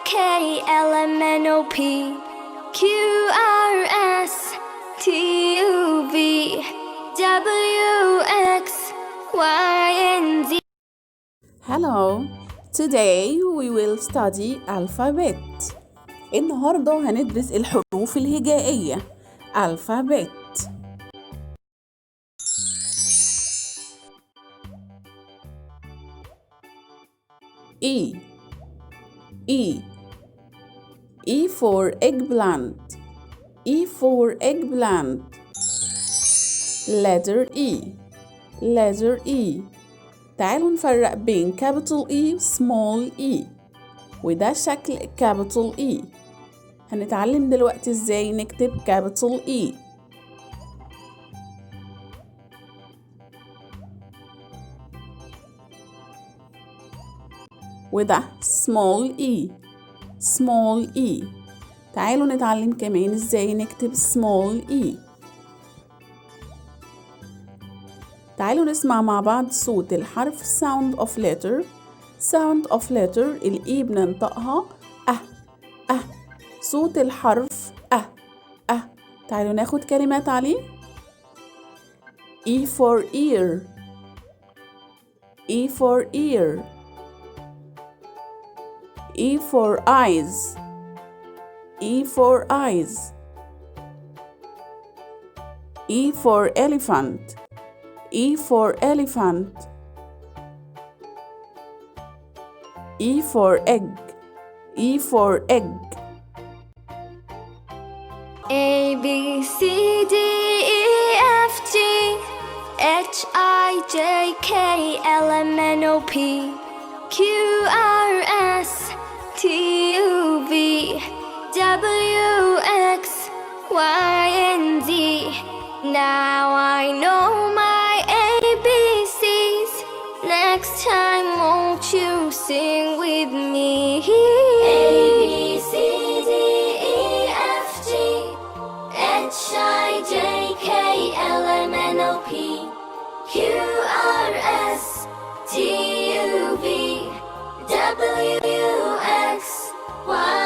K L M N O P Q R S T U V W X Y and Z. Hello, today we will study alphabet. النهاردة هندرس الحروف الهجائية alphabet. E E for eggplant. E for eggplant. Letter E. تعالوا نفرق بين capital E small E، وده شكل capital E. هنتعلم دلوقتي ازاي نكتب capital E. وده small E. تعالوا نتعلم كمان ازاي نكتب small E. تعالوا نسمع مع بعض صوت الحرف sound of letter الإي بننطقها صوت الحرف تعالوا ناخد كلمات عليه. E for ear. E for eyes. E for elephant. E for egg. A B C D E F G H I J K L M N O P Q R S T U V W X Y and Z. Now I know my ABCs. Next time won't you sing with me? A B C D E F G H I J K L M N O P Q R S T U V W X Y